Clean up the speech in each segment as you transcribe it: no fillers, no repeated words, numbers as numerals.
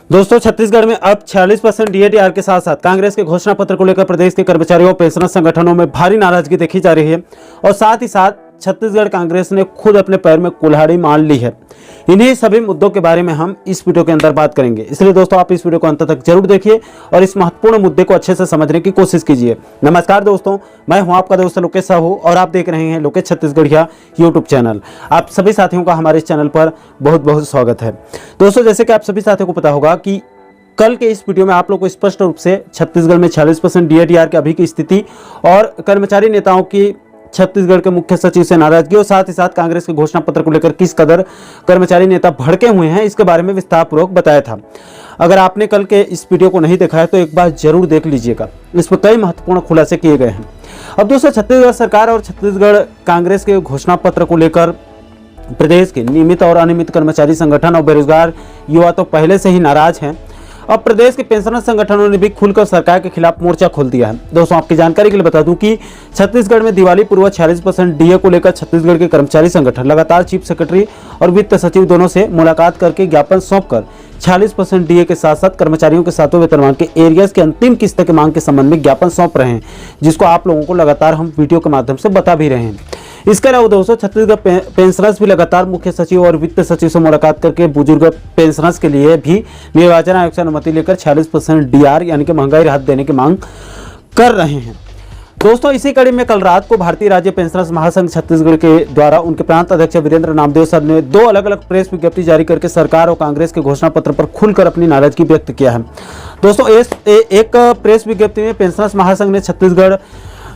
दोस्तों छत्तीसगढ़ में अब 46% डीएडीआर के साथ साथ कांग्रेस के घोषणा पत्र को लेकर प्रदेश के कर्मचारियों और पेंशनर संगठनों में भारी नाराजगी देखी जा रही है और साथ ही साथ छत्तीसगढ़ कांग्रेस ने खुद अपने पैर में कुल्हाड़ी मार ली है। इन्हीं सभी मुद्दों के बारे में हम इस वीडियो के अंदर बात करेंगे, इसलिए दोस्तों आप इस वीडियो को अंत तक जरूर देखिए और इस महत्वपूर्ण मुद्दे को अच्छे से समझने की कोशिश कीजिए। नमस्कार दोस्तों, मैं हूं आपका दोस्त लोकेश साहू और आप देख रहे हैं लोकेश छत्तीसगढ़िया यूट्यूब चैनल। आप सभी साथियों का हमारे इस चैनल पर बहुत बहुत स्वागत है। दोस्तों जैसे कि आप सभी साथियों को पता होगा कि कल के इस वीडियो में आप लोग को स्पष्ट रूप से छत्तीसगढ़ में 46% डीएडीआर की अभी की स्थिति और कर्मचारी नेताओं की छत्तीसगढ़ के मुख्य सचिव से नाराजगी और साथ ही साथ कांग्रेस के घोषणा पत्र को लेकर किस कदर कर्मचारी नेता भड़के हुए हैं, इसके बारे में विस्तारपूर्वक बताया था। अगर आपने कल के इस वीडियो को नहीं देखा है तो एक बार जरूर देख लीजिएगा, इसमें कई महत्वपूर्ण खुलासे किए गए हैं। अब दोस्तों छत्तीसगढ़ सरकार और छत्तीसगढ़ कांग्रेस के घोषणा पत्र को लेकर प्रदेश के नियमित और अनियमित कर्मचारी संगठन और बेरोजगार युवा तो पहले से ही नाराज हैं। अब प्रदेश के पेंशनर संगठनों ने भी खुलकर सरकार के खिलाफ मोर्चा खोल दिया है। दोस्तों आपकी जानकारी के लिए बता दूं कि छत्तीसगढ़ में दिवाली पूर्व 46% डीए को लेकर छत्तीसगढ़ के कर्मचारी संगठन लगातार चीफ सेक्रेटरी और वित्त सचिव दोनों से मुलाकात करके ज्ञापन सौंपकर 46% डीए के साथ साथ कर्मचारियों के सातवें वेतनमान के एरियर्स की अंतिम किस्त की मांग के संबंध में ज्ञापन सौंप रहे हैं, जिसको आप लोगों को लगातार हम वीडियो के माध्यम से बता भी रहे हैं। इसके अलावा दोस्तों छत्तीसगढ़ पेंशनर्स भी लगातार मुख्य सचिव और वित्त सचिव से मुलाकात करके बुजुर्ग पेंशनर्स के लिए भी निर्वाचन आयोग से अनुमति लेकर 46% डीआर यानी कि महंगाई राहत देने की मांग कर रहे हैं। दोस्तों इसी कड़ी में कल रात को भारतीय राज्य पेंशनर्स महासंघ छत्तीसगढ़ के द्वारा उनके प्रांत अध्यक्ष वीरेंद्र नामदेव सर ने दो अलग अलग प्रेस विज्ञप्ति जारी करके सरकार और कांग्रेस के घोषणा पत्र पर खुलकर अपनी नाराजगी व्यक्त किया है। दोस्तों एक प्रेस विज्ञप्ति में पेंशनर्स महासंघ ने छत्तीसगढ़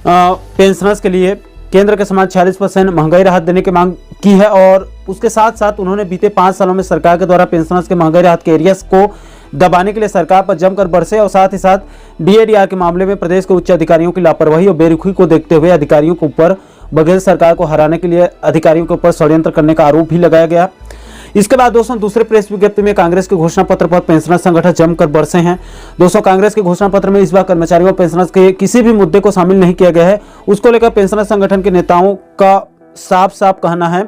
पेंशनर्स के लिए केंद्र के समान 46% महंगाई राहत देने की मांग की है और उसके साथ साथ उन्होंने बीते 5 सालों में सरकार के द्वारा पेंशनर्स के महंगाई राहत के एरियर्स को दबाने के लिए सरकार पर जमकर बरसे और साथ ही साथ डीएडीआर के मामले में प्रदेश के उच्च अधिकारियों की लापरवाही और बेरुखी को देखते हुए अधिकारियों के ऊपर बघेल सरकार को हराने के लिए अधिकारियों के ऊपर षड्यंत्र करने का आरोप भी लगाया गया। इसके बाद दोस्तों दूसरे प्रेस विज्ञप्ति में कांग्रेस के घोषणा पत्र पर पेंशनर संगठन जमकर बरसे हैं। दोस्तों कांग्रेस के घोषणा पत्र में इस बार कर्मचारियों और पेंशनर्स के किसी भी मुद्दे को शामिल नहीं किया गया है। उसको लेकर पेंशनर संगठन के नेताओं का साफ साफ कहना है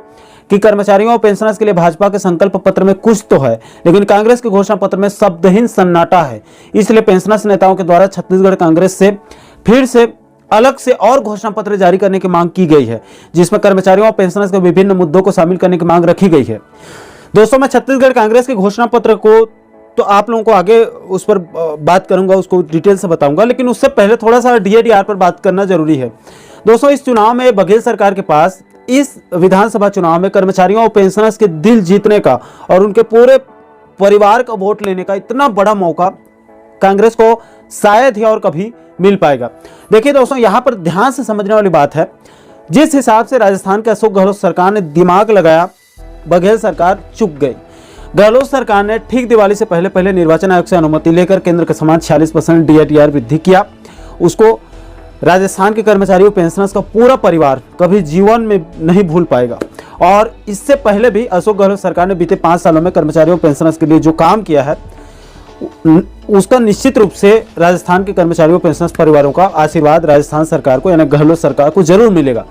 कि कर्मचारियों और पेंशनर्स के लिए भाजपा के संकल्प पत्र में कुछ तो है, लेकिन कांग्रेस के घोषणा पत्र में शब्दहीन सन्नाटा है। इसलिए पेंशनर्स नेताओं के द्वारा छत्तीसगढ़ कांग्रेस से फिर से अलग से और घोषणा पत्र जारी करने की मांग की गई है, जिसमें कर्मचारियों और पेंशनर्स के विभिन्न मुद्दों को शामिल करने की मांग रखी गई है। दोस्तों मैं छत्तीसगढ़ कांग्रेस के घोषणा पत्र को तो आप लोगों को आगे उस पर बात करूंगा, उसको डिटेल से बताऊंगा, लेकिन उससे पहले थोड़ा सा डीएडीआर पर बात करना जरूरी है। दोस्तों इस चुनाव में बघेल सरकार के पास इस विधानसभा चुनाव में कर्मचारियों और पेंशनर्स के दिल जीतने का और उनके पूरे परिवार का वोट लेने का इतना बड़ा मौका कांग्रेस को शायद ही और कभी मिल पाएगा। देखिए दोस्तों यहाँ पर ध्यान से समझने वाली बात है, जिस हिसाब से राजस्थान के अशोक गहलोत सरकार ने दिमाग लगाया, बघेल सरकार चुक गई। गहलोत सरकार ने ठीक दिवाली से पहले निर्वाचन आयोग से अनुमति लेकर केंद्र के समान 46% डीएडीआर वृद्धि किया। उसको राजस्थान के कर्मचारियों पेंशनर्स का पूरा परिवार कभी जीवन में नहीं भूल पाएगा। और इससे पहले भी अशोक गहलोत सरकार ने बीते 5 सालों में कर्मचारियों पेंशनर्स के लिए जो काम किया है उसका निश्चित रूप से राजस्थान के कर्मचारियों पेंशनर्स परिवारों का आशीर्वाद राजस्थान सरकार को यानी गहलोत सरकार को जरूर मिलेगा।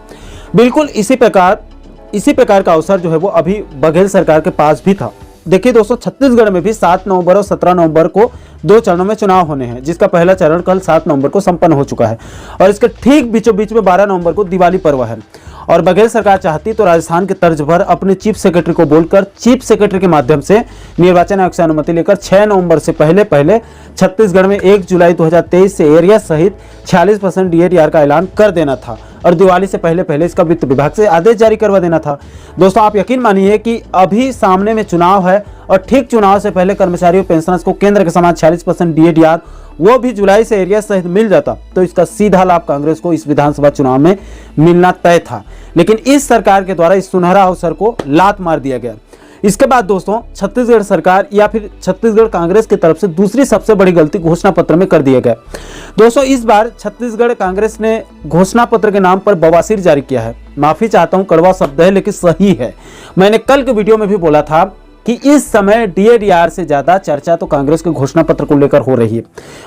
बिल्कुल इसी प्रकार का अवसर जो है वो अभी बघेल सरकार के पास भी था। देखिए दोस्तों छत्तीसगढ़ में भी 7 नवंबर और 17 नवंबर को 2 चरणों में चुनाव होने हैं, जिसका पहला चरण कल 7 नवंबर को संपन्न हो चुका है और इसके ठीक बीचों बीच में 12 नवंबर को दिवाली पर्व है। और बघेल सरकार चाहती तो राजस्थान के तर्ज पर अपने चीफ सेक्रेटरी को बोलकर चीफ सेक्रेटरी के माध्यम से निर्वाचन आयोग से अनुमति लेकर 6 नवंबर से पहले छत्तीसगढ़ में 1 जुलाई 2023 से एरिया सहित 46% डीएडीआर का ऐलान कर देना था और दिवाली से पहले इसका वित्त विभाग से आदेश जारी करवा देना था। दोस्तों आप यकीन मानिए कि अभी सामने में चुनाव है और ठीक चुनाव से पहले कर्मचारियों पेंशनर्स को केंद्र के समान 46% डीएडीआर वो भी जुलाई से एरिया सहित मिल जाता तो इसका सीधा लाभ कांग्रेस को इस विधानसभा चुनाव में मिलना तय था, लेकिन इस सरकार के द्वारा इस सुनहरा अवसर को लात मार दिया गया। इसके बाद दोस्तों छत्तीसगढ़ सरकार या फिर छत्तीसगढ़ कांग्रेस की तरफ से दूसरी सबसे बड़ी गलती घोषणा पत्र में कर दिया गया। दोस्तों इस बार छत्तीसगढ़ कांग्रेस ने घोषणा पत्र के नाम पर बवासीर जारी किया है। माफी चाहता हूं, कड़वा शब्द है लेकिन सही है। मैंने कल के वीडियो में भी बोला था कि इस समय डीए-डीआर से ज्यादा चर्चा तो कांग्रेस के घोषणा पत्र को लेकर हो रही है।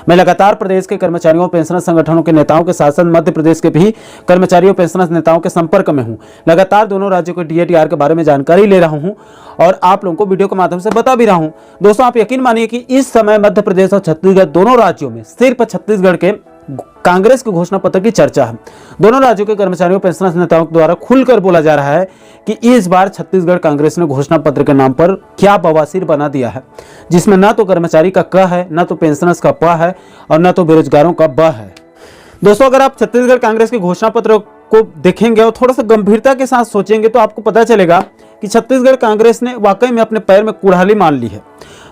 मैं लगातार प्रदेश के कर्मचारियों और पेंशनर संगठनों के नेताओं के साथ साथ मध्य प्रदेश के भी कर्मचारियों पेंशनर नेताओं के संपर्क में हूं। लगातार दोनों राज्यों के डीए-डीआर के बारे में जानकारी ले रहा हूं और आप लोगों को वीडियो के माध्यम से बता भी रहा हूं। दोस्तों, आप यकीन मानिए कि इस समय मध्य प्रदेश और छत्तीसगढ़ दोनों राज्यों में सिर्फ छत्तीसगढ़ के कांग्रेस के घोषणा पत्र की चर्चा है। दोनों राज्यों के कर्मचारियों पेंशनर्स नेताओं द्वारा खुलकर बोला जा रहा है कि इस बार छत्तीसगढ़ कांग्रेस ने घोषणा पत्र के नाम पर क्या बवासीर बना दिया है, जिसमें न तो कर्मचारी का क है, न तो पेंशनर्स का प है और न तो बेरोजगारों का ब है। दोस्तों, अगर आप छत्तीसगढ़ कांग्रेस के घोषणा पत्र को देखेंगे और थोड़ा सा गंभीरता के साथ सोचेंगे तो आपको पता चलेगा कि छत्तीसगढ़ कांग्रेस ने वाकई में अपने पैर में कुल्हाड़ी मान ली है।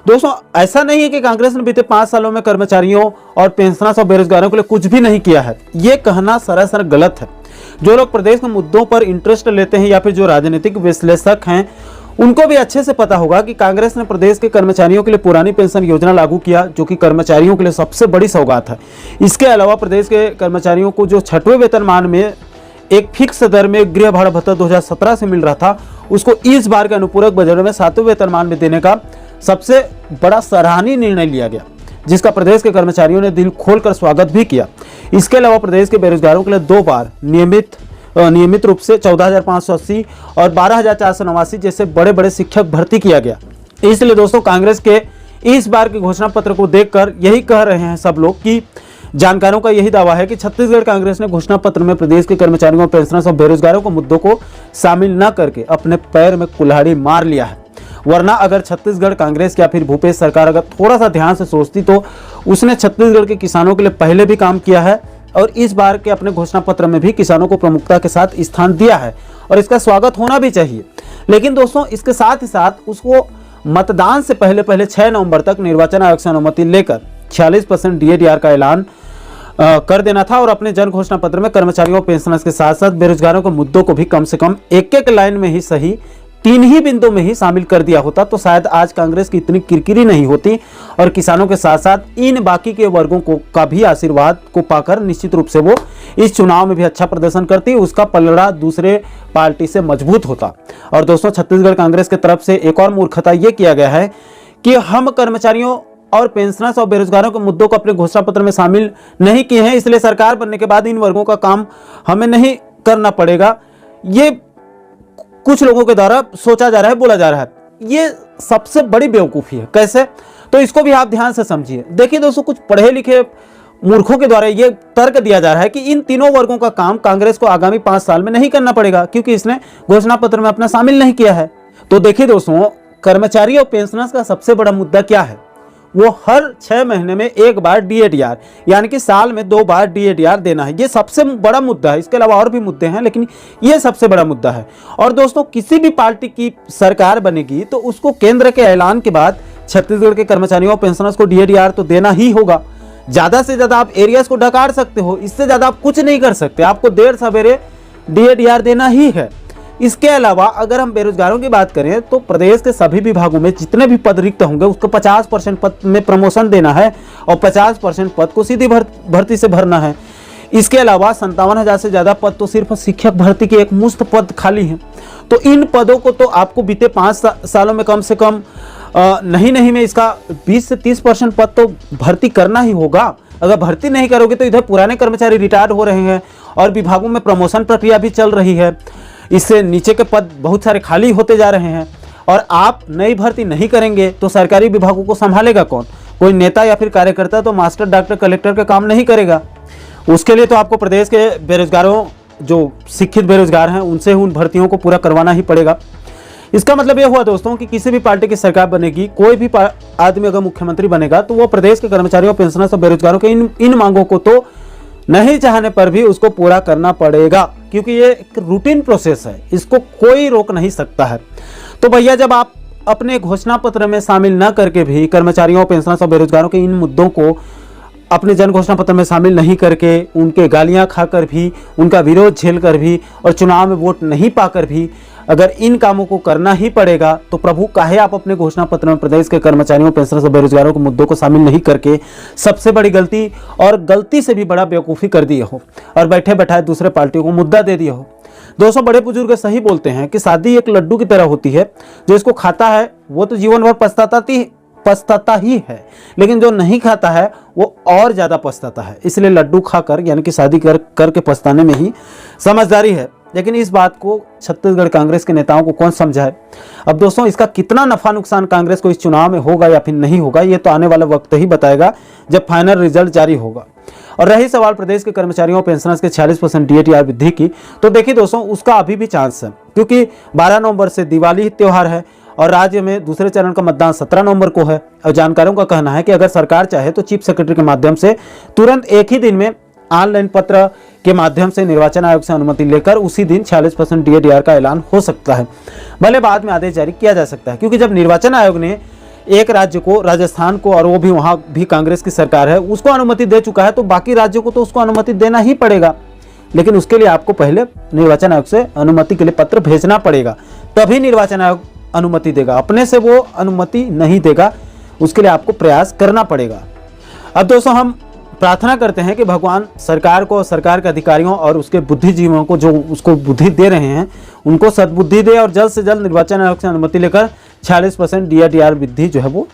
दोस्तों, ऐसा नहीं है कि कांग्रेस ने बीते 5 सालों में कर्मचारियों और पेंशनर्स और बेरोजगारों के लिए कुछ भी नहीं किया है, ये कहना सरासर गलत है। जो लोग प्रदेश के मुद्दों पर इंटरेस्ट लेते हैं या फिर जो राजनीतिक विश्लेषक हैं, उनको भी अच्छे से पता होगा कि कांग्रेस ने प्रदेश के कर्मचारियों के लिए पुरानी पेंशन योजना लागू किया, जो कि कर्मचारियों के लिए सबसे बड़ी सौगात है। इसके अलावा प्रदेश के कर्मचारियों को जो 6वें वेतनमान में एक फिक्स दर में गृह भाड़ा भत्ता 2017 से मिल रहा था, उसको इस बार के अनुपूरक बजट में 7वें वेतनमान में देने का सबसे बड़ा सराहनीय निर्णय लिया गया, जिसका प्रदेश के कर्मचारियों ने दिल खोलकर स्वागत भी किया। इसके अलावा प्रदेश के बेरोजगारों के लिए 2 बार नियमित रूप से 14,580 और 12,489 जैसे बड़े बड़े शिक्षक भर्ती किया गया। इसलिए दोस्तों, कांग्रेस के इस बार के घोषणा पत्र को देखकर यही कह रहे हैं सब लोग कि जानकारों का यही दावा है कि छत्तीसगढ़ कांग्रेस ने घोषणा पत्र में प्रदेश के कर्मचारियों, पेंशनर्स और बेरोजगारों के मुद्दों को शामिल न करके अपने पैर में कुल्हाड़ी मार लिया है। वरना अगर छत्तीसगढ़ कांग्रेस या फिर भूपेश सरकार अगर थोड़ा सा ध्यान से सोचती तो उसने छत्तीसगढ़ के किसानों के लिए पहले भी काम किया है और इस बार के अपने घोषणा पत्र में भी किसानों को प्रमुखता के साथ स्थान दिया है और इसका स्वागत होना भी चाहिए। लेकिन दोस्तों, इसके साथ ही साथ उसको मतदान से पहले 6 नवंबर तक निर्वाचन आयोग से अनुमति लेकर 46% डीए-डीआर का ऐलान कर देना था और अपने जन घोषणा पत्र में कर्मचारियों, पेंशनर्स के साथ साथ बेरोजगारों के मुद्दों को भी कम से कम एक लाइन में ही सही 3 ही बिंदु में ही शामिल कर दिया होता तो शायद आज कांग्रेस की इतनी किरकिरी नहीं होती और किसानों के साथ साथ इन बाकी के वर्गों को का भी आशीर्वाद को पाकर निश्चित रूप से वो इस चुनाव में भी अच्छा प्रदर्शन करती, उसका पलड़ा दूसरे पार्टी से मजबूत होता। और दोस्तों, छत्तीसगढ़ कांग्रेस की तरफ से एक और मूर्खता ये किया गया है कि हम कर्मचारियों और पेंशनर्स और बेरोजगारों के मुद्दों को अपने घोषणा पत्र में शामिल नहीं किए हैं, इसलिए सरकार बनने के बाद इन वर्गों का काम हमें नहीं करना पड़ेगा। ये कुछ लोगों के द्वारा सोचा जा रहा है, बोला जा रहा है। ये सबसे बड़ी बेवकूफ़ी है। कैसे? तो इसको भी आप ध्यान से समझिए। देखिए दोस्तों, कुछ पढ़े लिखे मूर्खों के द्वारा ये तर्क दिया जा रहा है कि इन तीनों वर्गों का काम कांग्रेस को आगामी 5 साल में नहीं करना पड़ेगा क्योंकि इसने घोषणा पत्र में अपना शामिल नहीं किया है। तो देखिए दोस्तों, कर्मचारी और पेंशनर्स का सबसे बड़ा मुद्दा क्या है? वो हर 6 महीने में एक बार डीए-डीआर यानी कि साल में 2 बार डीए-डीआर देना है। ये सबसे बड़ा मुद्दा है। इसके अलावा और भी मुद्दे हैं, लेकिन ये सबसे बड़ा मुद्दा है। और दोस्तों, किसी भी पार्टी की सरकार बनेगी तो उसको केंद्र के ऐलान के बाद छत्तीसगढ़ के कर्मचारियों और पेंशनर्स को डीए-डीआर तो देना ही होगा। ज्यादा से ज्यादा आप एरियाज को डकार सकते हो, इससे ज्यादा आप कुछ नहीं कर सकते। आपको देर सवेरे डीए-डीआर देना ही है। इसके अलावा अगर हम बेरोजगारों की बात करें तो प्रदेश के सभी विभागों में जितने भी पद रिक्त होंगे उसको 50% पद में प्रमोशन देना है और 50% पद को सीधी भर्ती से भरना है। इसके अलावा 57,000 से ज़्यादा पद तो सिर्फ शिक्षक भर्ती के एक मुश्त पद खाली हैं। तो इन पदों को तो आपको बीते 5 सालों में कम से कम नहीं में इसका 20 से 30% पद तो भर्ती करना ही होगा। अगर भर्ती नहीं करोगे तो इधर पुराने कर्मचारी रिटायर्ड हो रहे हैं और विभागों में प्रमोशन प्रक्रिया भी चल रही है। इससे नीचे के पद बहुत सारे खाली होते जा रहे हैं और आप नई भर्ती नहीं करेंगे तो सरकारी विभागों को संभालेगा कौन? कोई नेता या फिर कार्यकर्ता तो मास्टर, डॉक्टर, कलेक्टर का काम नहीं करेगा। उसके लिए तो आपको प्रदेश के बेरोजगारों, जो शिक्षित बेरोजगार हैं, उनसे उन भर्तियों को पूरा करवाना ही पड़ेगा। इसका मतलब यह हुआ दोस्तों कि किसी भी पार्टी की सरकार बनेगी, कोई भी आदमी अगर मुख्यमंत्री बनेगा तो वो प्रदेश के कर्मचारियों, पेंशनर्स और बेरोजगारों के इन मांगों को तो नहीं चाहने पर भी उसको पूरा करना पड़ेगा, क्योंकि ये एक रूटीन प्रोसेस है, इसको कोई रोक नहीं सकता है। तो भैया, जब आप अपने घोषणा पत्र में शामिल न करके भी कर्मचारियों, पेंशनर्स और बेरोजगारों के इन मुद्दों को अपने जन घोषणा पत्र में शामिल नहीं करके, उनके गालियां खाकर भी, उनका विरोध झेलकर भी और चुनाव में वोट नहीं पाकर भी अगर इन कामों को करना ही पड़ेगा तो प्रभु काहे आप अपने घोषणा पत्र में प्रदेश के कर्मचारियों, पेंशनर्स और बेरोजगारों के मुद्दों को शामिल नहीं करके सबसे बड़ी गलती और गलती से भी बड़ा बेवकूफ़ी कर दिए हो और बैठे बैठाए दूसरे पार्टियों को मुद्दा दे दिए हो। दोस्तों, बड़े बुजुर्ग सही बोलते हैं कि शादी एक लड्डू की तरह होती है, जो इसको खाता है वो तो जीवन भर पछताता ही है, लेकिन जो नहीं खाता है वो और ज़्यादा पछताता है। इसलिए लड्डू खाकर यानी कि शादी करके पछताने में ही समझदारी है। लेकिन इस बात को छत्तीसगढ़ कांग्रेस के नेताओं को कौन समझाए। अब दोस्तों, इसका कितना नफा नुकसान कांग्रेस को इस चुनाव में होगा या फिर नहीं होगा, ये तो आने वाला वक्त ही बताएगा जब फाइनल रिजल्ट जारी होगा। और रही सवाल प्रदेश के कर्मचारियों और पेंशनर्स के 46% DATR वृद्धि की, तो देखिए दोस्तों, उसका अभी भी चांस है, क्योंकि 12 नवंबर से दिवाली त्यौहार है और राज्य में दूसरे चरण का मतदान 17 नवंबर को है। और जानकारों का कहना है कि अगर सरकार चाहे तो चीफ सेक्रेटरी के माध्यम से तुरंत एक ही दिन में ऑनलाइन पत्र के माध्यम से निर्वाचन आयोग से अनुमति लेकर उसी दिन 46% DATR का ऐलान हो सकता है। भले बाद में आदेश जारी किया जा सकता है, क्योंकि जब निर्वाचन आयोग ने एक राज्य को, राजस्थान को, और वो भी वहाँ भी कांग्रेस की सरकार है, उसको अनुमति दे चुका है, तो बाकी राज्यों को तो उसको अनुमति देना ही पड़ेगा। लेकिन उसके लिए आपको पहले निर्वाचन आयोग से अनुमति के लिए पत्र भेजना पड़ेगा, तभी निर्वाचन आयोग अनुमति देगा। अपने से वो अनुमति नहीं देगा, उसके लिए आपको प्रयास करना पड़ेगा। अब दोस्तों, हम प्रार्थना करते हैं कि भगवान सरकार को, सरकार के अधिकारियों और उसके बुद्धिजीवियों को, जो उसको बुद्धि दे रहे हैं, उनको सद्बुद्धि दे और जल्द से जल्द निर्वाचन आयोग से अनुमति लेकर 46% DATR वृद्धि जो है वो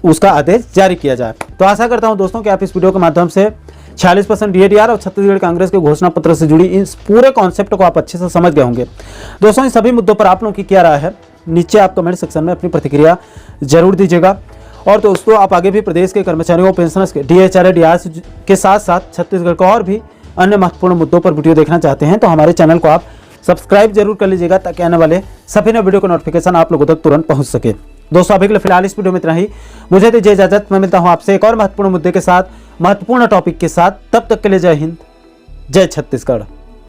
उसका आदेश जारी किया जाए। तो आशा करता हूं दोस्तों कि आप इस वीडियो के माध्यम से 46% DATR और छत्तीसगढ़ कांग्रेस के घोषणा पत्र से जुड़ी इस पूरे कॉन्सेप्ट को आप अच्छे से समझ गए होंगे। दोस्तों, इन सभी मुद्दों पर आप लोगों की क्या राय है, नीचे आप कमेंट सेक्शन में अपनी प्रतिक्रिया जरूर दीजिएगा। और दोस्तों, आप आगे भी प्रदेश के कर्मचारियों, पेंशनर्स के DATR के साथ साथ छत्तीसगढ़ को और भी अन्य महत्वपूर्ण मुद्दों पर वीडियो देखना चाहते हैं तो हमारे चैनल को आप सब्सक्राइब जरूर कर लीजिएगा, ताकि आने वाले सभी नए वीडियो का नोटिफिकेशन आप लोगों तक तुरंत पहुंच सके। दोस्तों, अभी के लिए फिलहाल इस वीडियो में इतना ही। मुझे दीजिए इजाजत, मैं मिलता हूं आपसे एक और महत्वपूर्ण मुद्दे के साथ, महत्वपूर्ण टॉपिक के साथ। तब तक के लिए जय हिंद, जय छत्तीसगढ़।